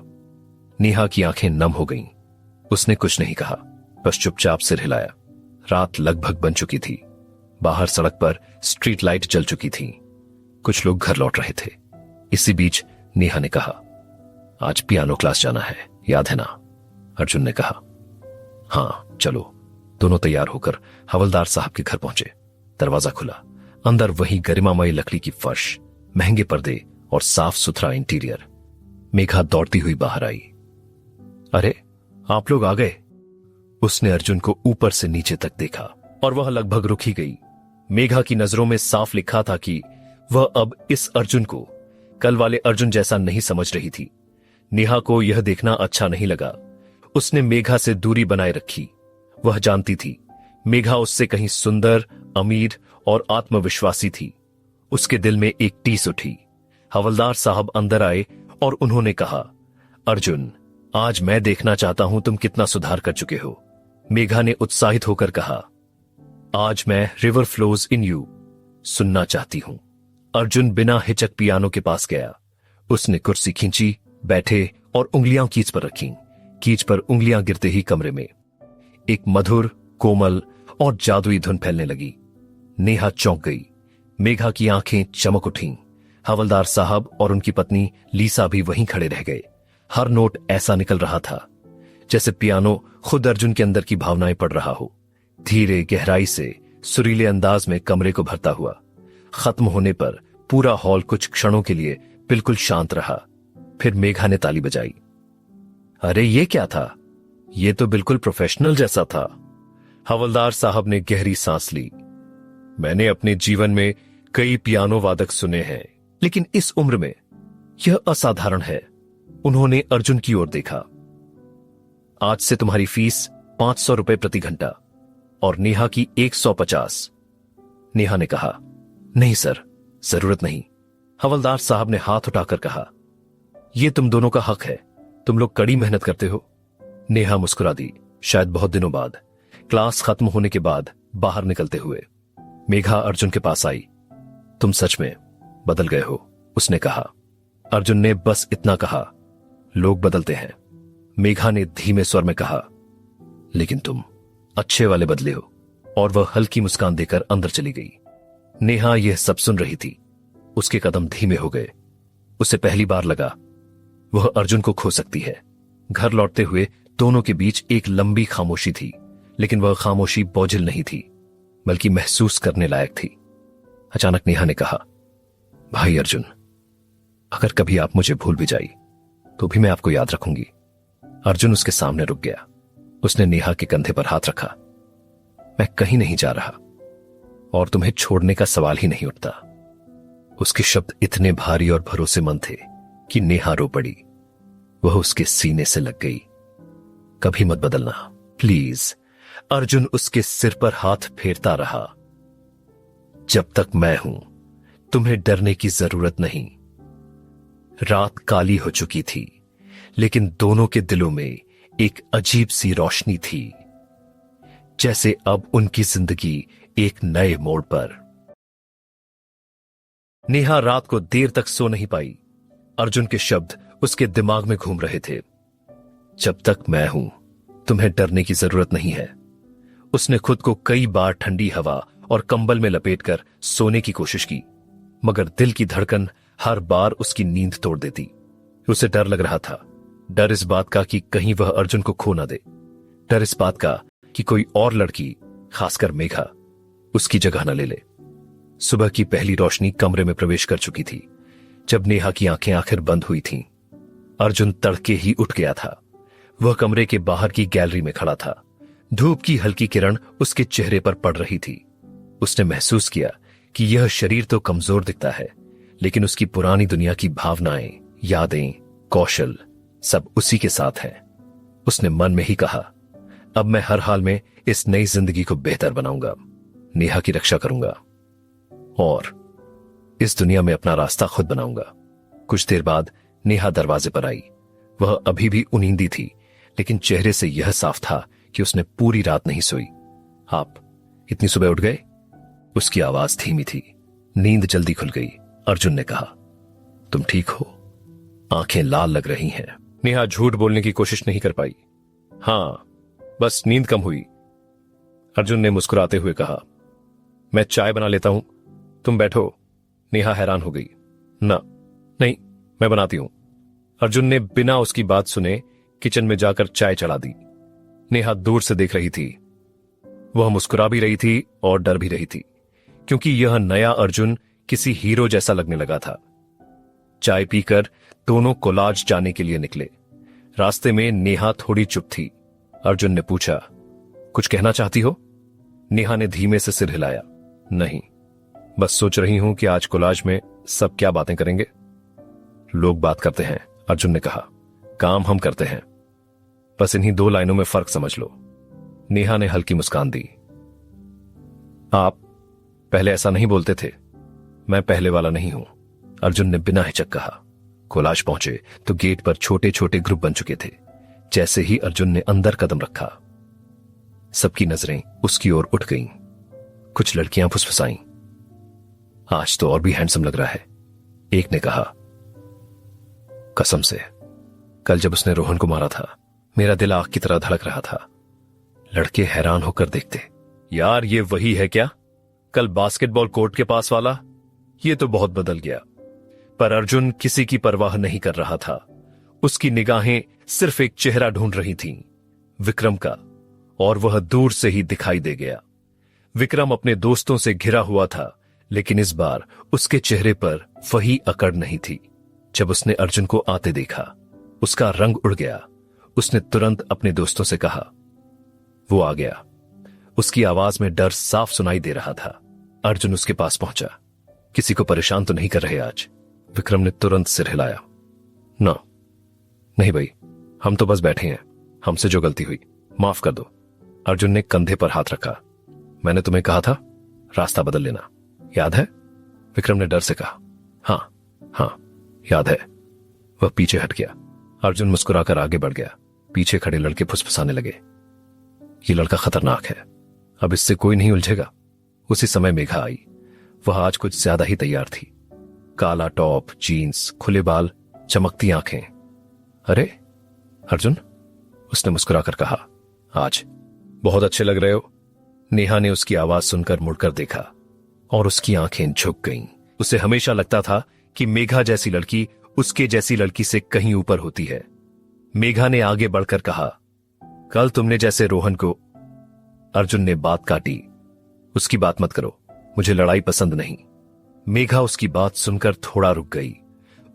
नेहा की आंखें नम हो गईं। उसने कुछ नहीं कहा, बस चुपचाप सिर हिलाया। रात लगभग बन चुकी थी। बाहर सड़क पर स्ट्रीट लाइट जल चुकी थी। कुछ लोग घर लौट रहे थे। इसी बीच नेहा ने कहा, आज पियानो क्लास जाना है, याद है ना? अर्जुन ने कहा, हां चलो। दोनों तैयार होकर हवलदार साहब के घर पहुंचे। दरवाजा खुला। अंदर वही गरिमामयी लकड़ी की फर्श, महंगे पर्दे और साफ सुथरा इंटीरियर। मेघा दौड़ती हुई बाहर आई। अरे, आप लोग आ गए। उसने अर्जुन को ऊपर से नीचे तक देखा और वह लगभग रुक ही गई। मेघा की नजरों में साफ लिखा था कि वह अब इस अर्जुन को कल वाले अर्जुन जैसा नहीं समझ रही थी। नेहा को यह देखना अच्छा नहीं लगा। उसने मेघा से दूरी बनाए रखी। वह जानती थी मेघा उससे कहीं सुंदर, अमीर और आत्मविश्वासी थी। उसके दिल में एक टीस उठी। हवलदार साहब अंदर आए और उन्होंने कहा, अर्जुन, आज मैं देखना चाहता हूं तुम कितना सुधार कर चुके हो। मेघा ने उत्साहित होकर कहा, आज मैं रिवर फ्लोज इन यू सुनना चाहती हूं। अर्जुन बिना हिचक पियानो के पास गया। उसने कुर्सी खींची, बैठे और उंगलियां कीज पर रखीं। कीज पर उंगलियां गिरते ही कमरे में एक मधुर, कोमल और जादुई धुन फैलने लगी। नेहा चौंक गई। मेघा की आंखें चमक उठीं। हवलदार साहब और उनकी पत्नी लीसा भी वहीं खड़े रह गए। हर नोट ऐसा निकल रहा था जैसे पियानो खुद अर्जुन के अंदर की भावनाएं पढ़ रहा हो। धीरे, गहराई से, सुरीले अंदाज में कमरे को भरता हुआ। खत्म होने पर पूरा हॉल कुछ क्षणों के लिए बिल्कुल शांत रहा। फिर मेघा ने ताली बजाई। अरे ये क्या था? ये तो बिल्कुल प्रोफेशनल जैसा था। हवलदार साहब ने गहरी सांस ली। मैंने अपने जीवन में कई पियानो वादक सुने हैं, लेकिन इस उम्र में यह असाधारण है। उन्होंने अर्जुन की ओर देखा। आज से तुम्हारी फीस 500 रुपए प्रति घंटा और नेहा की 150। नेहा ने कहा, नहीं सर, जरूरत नहीं। हवलदार साहब ने हाथ उठाकर कहा, यह तुम दोनों का हक है, तुम लोग कड़ी मेहनत करते हो। नेहा मुस्कुरा दी। शायद बहुत दिनों बाद, क्लास खत्म होने के बाद बाहर निकलते हुए मेघा अर्जुन के पास आई। तुम सच में बदल गए हो, उसने कहा। अर्जुन ने बस इतना कहा, लोग बदलते हैं। मेघा ने धीमे स्वर में कहा, लेकिन तुम अच्छे वाले बदले हो। और वह हल्की मुस्कान देकर अंदर चली गई। नेहा यह सब सुन रही थी। उसके कदम धीमे हो गए। उसे पहली बार लगा वह अर्जुन को खो सकती है। घर लौटते हुए दोनों के बीच एक लंबी खामोशी थी, लेकिन वह खामोशी बोझिल नहीं थी, बल्कि महसूस करने लायक थी। अचानक नेहा ने कहा, भाई अर्जुन, अगर कभी आप मुझे भूल भी जाई तो भी मैं आपको याद रखूंगी। अर्जुन उसके सामने रुक गया। उसने नेहा के कंधे पर हाथ रखा। मैं कहीं नहीं जा रहा और तुम्हें छोड़ने का सवाल ही नहीं उठता। उसके शब्द इतने भारी और भरोसेमंद थे कि नेहा रो पड़ी। वह उसके सीने से लग गई। कभी मत बदलना प्लीज। अर्जुन उसके सिर पर हाथ फेरता रहा। जब तक मैं हूं, तुम्हें डरने की जरूरत नहीं। रात काली हो चुकी थी, लेकिन दोनों के दिलों में एक अजीब सी रोशनी थी, जैसे अब उनकी जिंदगी एक नए मोड़ पर। नेहा रात को देर तक सो नहीं पाई। अर्जुन के शब्द उसके दिमाग में घूम रहे थे। जब तक मैं हूं, तुम्हें डरने की जरूरत नहीं है। उसने खुद को कई बार ठंडी हवा और कंबल में लपेटकर सोने की कोशिश की, मगर दिल की धड़कन हर बार उसकी नींद तोड़ देती। उसे डर लग रहा था। डर इस बात का कि कहीं वह अर्जुन को खो ना दे। डर इस बात का कि कोई और लड़की, खासकर मेघा, उसकी जगह न ले ले। सुबह की पहली रोशनी कमरे में प्रवेश कर चुकी थी। जब नेहा की आंखें आखिर बंद हुई थीं, अर्जुन तड़के ही उठ गया था। वह कमरे के बाहर की गैलरी में खड़ा था। धूप की हल्की किरण उसके चेहरे पर पड़ रही थी। उसने महसूस किया कि यह शरीर तो कमजोर दिखता है, लेकिन उसकी पुरानी दुनिया की भावनाएं, यादें, कौशल सब उसी के साथ हैं। उसने मन में ही कहा, अब मैं हर हाल में इस नई जिंदगी को बेहतर बनाऊंगा, नेहा की रक्षा करूंगा और इस दुनिया में अपना रास्ता खुद बनाऊंगा। कुछ देर बाद नेहा दरवाजे पर आई। वह अभी भी उनींदी थी, लेकिन चेहरे से यह साफ था कि उसने पूरी रात नहीं सोई। आप इतनी सुबह उठ गए? उसकी आवाज धीमी थी। नींद जल्दी खुल गई। अर्जुन ने कहा, तुम ठीक हो? आंखें लाल लग रही हैं। नेहा झूठ बोलने की कोशिश नहीं कर पाई। हां, बस नींद कम हुई। अर्जुन ने मुस्कुराते हुए कहा, मैं चाय बना लेता हूं, तुम बैठो। नेहा हैरान हो गई। नहीं, मैं बनाती हूं। अर्जुन ने बिना उसकी बात सुने किचन में जाकर चाय चला दी। नेहा दूर से देख रही थी। वह मुस्कुरा भी रही थी और डर भी रही थी, क्योंकि यह नया अर्जुन किसी हीरो जैसा लगने लगा था। चाय पीकर दोनों कोलाज जाने के लिए निकले। रास्ते में नेहा थोड़ी चुप थी। अर्जुन ने पूछा, कुछ कहना चाहती हो? नेहा ने धीमे से सिर हिलाया। नहीं, बस सोच रही हूं कि आज कोलाज में सब क्या बातें करेंगे। लोग बात करते हैं, अर्जुन ने कहा, काम हम करते हैं। बस इन्हीं 2 लाइनों में फर्क समझ लो। नेहा ने हल्की मुस्कान दी। आप पहले ऐसा नहीं बोलते थे। मैं पहले वाला नहीं हूं, अर्जुन ने बिना हिचक कहा। कोलाज पहुंचे तो गेट पर छोटे छोटे ग्रुप बन चुके थे। जैसे ही अर्जुन ने अंदर कदम रखा, सबकी नजरें उसकी ओर उठ गईं। कुछ लड़कियां फुसफुसाईं, आज तो और भी हैंडसम लग रहा है। एक ने कहा, कसम से कल जब उसने रोहन को मारा था, मेरा दिल आग की तरह धड़क रहा था। लड़के हैरान होकर देखते, यार ये वही है क्या, कल बास्केटबॉल कोर्ट के पास वाला? ये तो बहुत बदल गया। पर अर्जुन किसी की परवाह नहीं कर रहा था। उसकी निगाहें सिर्फ एक चेहरा ढूंढ रही थीं, विक्रम का, और वह दूर से ही दिखाई दे गया। विक्रम अपने दोस्तों से घिरा हुआ था, लेकिन इस बार उसके चेहरे पर वही अकड़ नहीं थी। जब उसने अर्जुन को आते देखा, उसका रंग उड़ गया। उसने तुरंत अपने दोस्तों से कहा, वो आ गया। उसकी आवाज में डर साफ सुनाई दे रहा था। अर्जुन उसके पास पहुंचा। किसी को परेशान तो नहीं कर रहे आज? विक्रम ने तुरंत सिर हिलाया। ना, नहीं भाई, हम तो बस बैठे हैं। हमसे जो गलती हुई माफ कर दो। अर्जुन ने कंधे पर हाथ रखा। मैंने तुम्हें कहा था रास्ता बदल लेना, याद है? विक्रम ने डर से कहा। हां, याद है। वह पीछे हट गया। अर्जुन मुस्कुराकर आगे बढ़ गया। पीछे खड़े लड़के फुसफुसाने लगे, ये लड़का खतरनाक है, अब इससे कोई नहीं उलझेगा। उसी समय मेघा आई। वह आज कुछ ज्यादा ही तैयार थी। काला टॉप, जीन्स, खुले बाल, चमकती आंखें। अरे अर्जुन, उसने मुस्कुराकर कहा, आज बहुत अच्छे लग रहे हो। नेहा ने उसकी आवाज सुनकर मुड़कर देखा और उसकी आंखें झुक गईं। उसे हमेशा लगता था कि मेघा जैसी लड़की उसके जैसी लड़की से कहीं ऊपर होती है। मेघा ने आगे बढ़कर कहा, कल तुमने जैसे रोहन को। अर्जुन ने बात काटी। उसकी बात मत करो, मुझे लड़ाई पसंद नहीं। मेघा उसकी बात सुनकर थोड़ा रुक गई।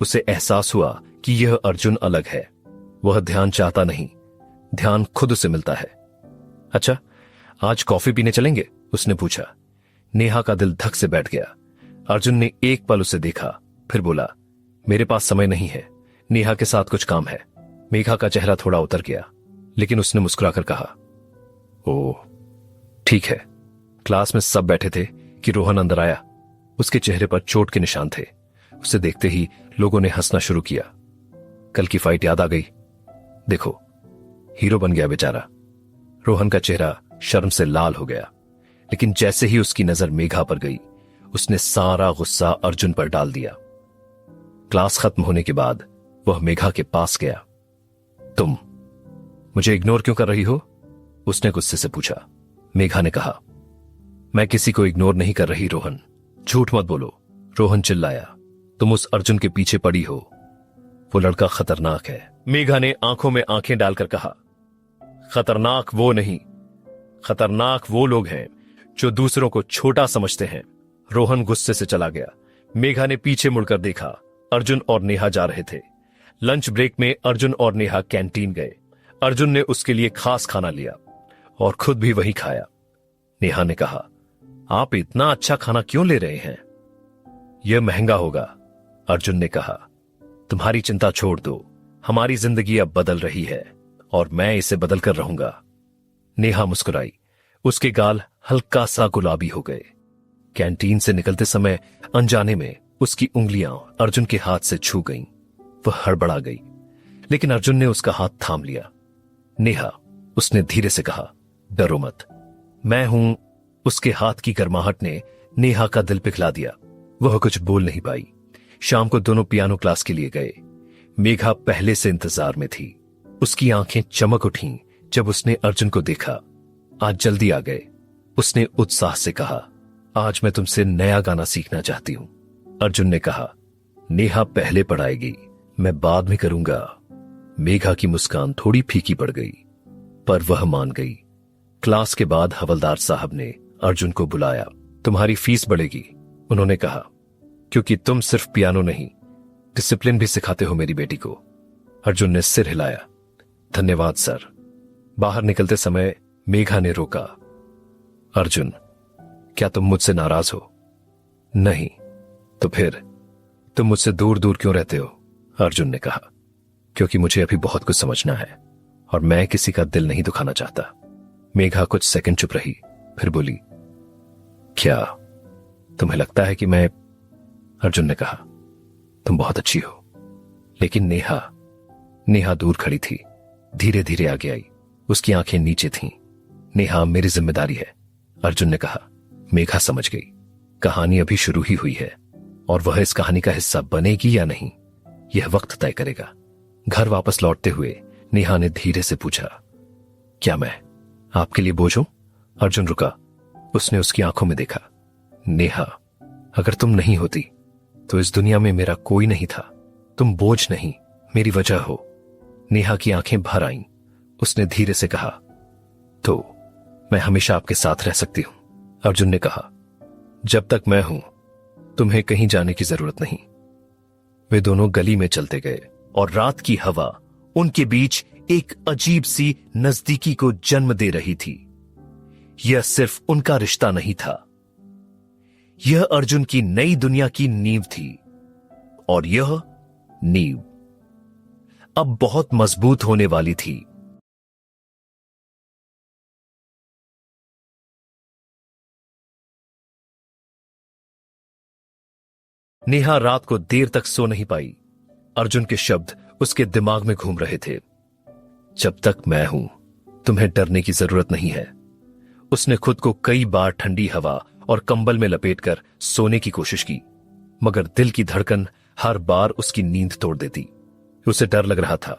उसे एहसास हुआ कि यह अर्जुन अलग है। वह ध्यान चाहता नहीं, ध्यान खुद उसे मिलता है। अच्छा, आज कॉफी पीने चलेंगे? उसने पूछा। नेहा का दिल धक से बैठ गया। अर्जुन ने एक पल उसे देखा, फिर बोला, मेरे पास समय नहीं है, नेहा के साथ कुछ काम है। मेघा का चेहरा थोड़ा उतर गया, लेकिन उसने मुस्कुराकर कहा, ओह ठीक है। क्लास में सब बैठे थे कि रोहन अंदर आया। उसके चेहरे पर चोट के निशान थे। उसे देखते ही लोगों ने हंसना शुरू किया। कल की फाइट याद आ गई। देखो, हीरो बन गया बेचारा। रोहन का चेहरा शर्म से लाल हो गया, लेकिन जैसे ही उसकी नजर मेघा पर गई, उसने सारा गुस्सा अर्जुन पर डाल दिया। क्लास खत्म होने के बाद वह मेघा के पास गया। तुम मुझे इग्नोर क्यों कर रही हो? उसने गुस्से से पूछा। मेघा ने कहा, मैं किसी को इग्नोर नहीं कर रही रोहन, झूठ मत बोलो। रोहन चिल्लाया, तुम उस अर्जुन के पीछे पड़ी हो। वो लड़का खतरनाक है। मेघा ने आंखों में आंखें डालकर कहा, खतरनाक वो नहीं, खतरनाक वो लोग हैं जो दूसरों को छोटा समझते हैं। रोहन गुस्से से चला गया। मेघा ने पीछे मुड़कर देखा। अर्जुन और नेहा जा रहे थे। लंच ब्रेक में अर्जुन और नेहा कैंटीन गए। अर्जुन ने उसके लिए खास खाना लिया और खुद भी वही खाया। नेहा ने कहा, आप इतना अच्छा खाना क्यों ले रहे हैं? यह महंगा होगा। अर्जुन ने कहा, तुम्हारी चिंता छोड़ दो, हमारी जिंदगी अब बदल रही है और मैं इसे बदल कर रहूंगा। नेहा मुस्कुराई। उसके गाल हल्का सा गुलाबी हो गए। कैंटीन से निकलते समय अनजाने में उसकी उंगलियां अर्जुन के हाथ से छू गईं। वह हड़बड़ा गई, लेकिन अर्जुन ने उसका हाथ थाम लिया। नेहा उसने धीरे से कहा, डरो मत, मैं हूं। उसके हाथ की गर्माहट ने नेहा का दिल पिघला दिया। वह कुछ बोल नहीं पाई। शाम को दोनों पियानो क्लास के लिए गए। मेघा पहले से इंतजार में थी। उसकी आंखें चमक उठीं जब उसने अर्जुन को देखा। आज जल्दी आ गए, उसने उत्साह से कहा। आज मैं तुमसे नया गाना सीखना चाहती हूं। अर्जुन ने कहा, नेहा पहले पढ़ाएगी, मैं बाद में करूंगा। मेघा की मुस्कान थोड़ी फीकी पड़ गई, पर वह मान गई। क्लास के बाद हवलदार साहब ने अर्जुन को बुलाया। तुम्हारी फीस बढ़ेगी, उन्होंने कहा, क्योंकि तुम सिर्फ पियानो नहीं, डिसिप्लिन भी सिखाते हो मेरी बेटी को। अर्जुन ने सिर हिलाया। धन्यवाद सर। बाहर निकलते समय मेघा ने रोका। अर्जुन, क्या तुम मुझसे नाराज हो? नहीं। तो फिर तुम मुझसे दूर दूर क्यों रहते हो? अर्जुन ने कहा, क्योंकि मुझे अभी बहुत कुछ समझना है और मैं किसी का दिल नहीं दुखाना चाहता। मेघा कुछ सेकंड चुप रही, फिर बोली, क्या तुम्हें लगता है कि मैं? अर्जुन ने कहा, तुम बहुत अच्छी हो। लेकिन नेहा दूर खड़ी थी, धीरे धीरे आगे आई। उसकी आंखें नीचे थीं। नेहा, मेरी जिम्मेदारी है। अर्जुन ने कहा। मेघा समझ गई, कहानी अभी शुरू ही हुई है और वह इस कहानी का हिस्सा बनेगी या नहीं, यह वक्त तय करेगा। घर वापस लौटते हुए नेहा ने धीरे से पूछा, क्या मैं आपके लिए बोझ हूं? अर्जुन रुका। उसने उसकी आंखों में देखा। नेहा, अगर तुम नहीं होती तो इस दुनिया में मेरा कोई नहीं था। तुम बोझ नहीं, मेरी वजह हो। नेहा की आंखें भर आईं। उसने धीरे से कहा, तो मैं हमेशा आपके साथ रह सकती हूं। अर्जुन ने कहा, जब तक मैं हूं तुम्हें कहीं जाने की जरूरत नहीं। वे दोनों गली में चलते गए और रात की हवा उनके बीच एक अजीब सी नजदीकी को जन्म दे रही थी। यह सिर्फ उनका रिश्ता नहीं था, यह अर्जुन की नई दुनिया की नींव थी। और यह नींव अब बहुत मजबूत होने वाली थी। नेहा रात को देर तक सो नहीं पाई। अर्जुन के शब्द उसके दिमाग में घूम रहे थे। जब तक मैं हूं तुम्हें डरने की जरूरत नहीं है। उसने खुद को कई बार ठंडी हवा और कंबल में लपेटकर सोने की कोशिश की, मगर दिल की धड़कन हर बार उसकी नींद तोड़ देती। उसे डर लग रहा था।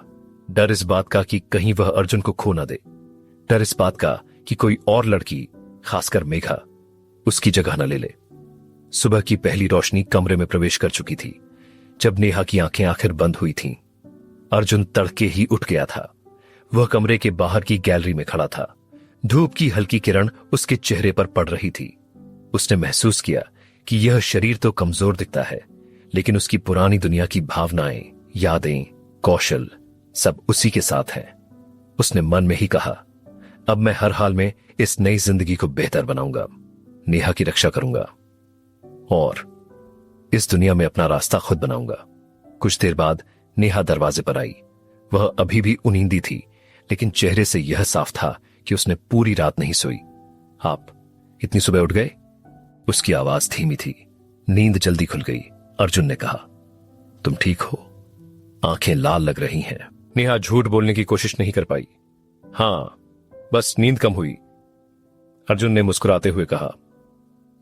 डर इस बात का कि कहीं वह अर्जुन को खो ना दे। डर इस बात का कि कोई और लड़की, खासकर मेघा, उसकी जगह न ले ले। सुबह की पहली रोशनी कमरे में प्रवेश कर चुकी थी जब नेहा की आंखें आखिर बंद हुई थीं। अर्जुन तड़के ही उठ गया था। वह कमरे के बाहर की गैलरी में खड़ा था। धूप की हल्की किरण उसके चेहरे पर पड़ रही थी। उसने महसूस किया कि यह शरीर तो कमजोर दिखता है, लेकिन उसकी पुरानी दुनिया की भावनाएं, यादें, कौशल सब उसी के साथ हैं। उसने मन में ही कहा, अब मैं हर हाल में इस नई जिंदगी को बेहतर बनाऊंगा, नेहा की रक्षा करूंगा और इस दुनिया में अपना रास्ता खुद बनाऊंगा। कुछ देर बाद नेहा दरवाजे पर आई। वह अभी भी उनींदी थी, लेकिन चेहरे से यह साफ था कि उसने पूरी रात नहीं सोई। आप इतनी सुबह उठ गए? उसकी आवाज धीमी थी। नींद जल्दी खुल गई। अर्जुन ने कहा, तुम ठीक हो? आंखें लाल लग रही हैं। नेहा झूठ बोलने की कोशिश नहीं कर पाई। हां, बस नींद कम हुई। अर्जुन ने मुस्कुराते हुए कहा,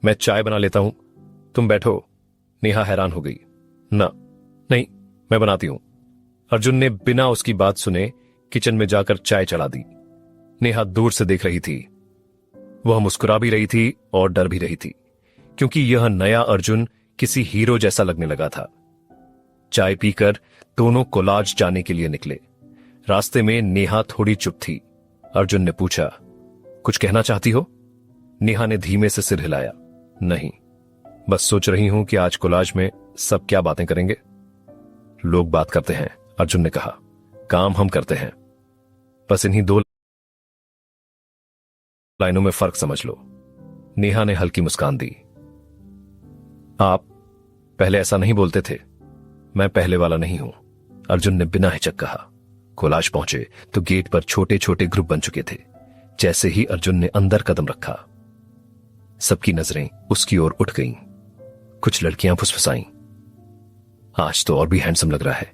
मैं चाय बना लेता हूं, तुम बैठो। नेहा हैरान हो गई। नहीं, मैं बनाती हूं। अर्जुन ने बिना उसकी बात सुने किचन में जाकर चाय चला दी। नेहा दूर से देख रही थी। वह मुस्कुरा भी रही थी और डर भी रही थी, क्योंकि यह नया अर्जुन किसी हीरो जैसा लगने लगा था। चाय पीकर दोनों कोलाज जाने के लिए निकले। रास्ते में नेहा थोड़ी चुप थी। अर्जुन ने पूछा, कुछ कहना चाहती हो? नेहा ने धीमे से सिर हिलाया। नहीं, बस सोच रही हूं कि आज कोलाज में सब क्या बातें करेंगे। लोग बात करते हैं, अर्जुन ने कहा, काम हम करते हैं। बस इन्हीं दो लाइनों में फर्क समझ लो। नेहा ने हल्की मुस्कान दी। आप पहले ऐसा नहीं बोलते थे। मैं पहले वाला नहीं हूं, अर्जुन ने बिना हिचक कहा। कोलाज पहुंचे तो गेट पर छोटे छोटे ग्रुप बन चुके थे। जैसे ही अर्जुन ने अंदर कदम रखा, सबकी नजरें उसकी ओर उठ गईं। कुछ लड़कियां फुसफुसाईं, आज तो और भी हैंडसम लग रहा है।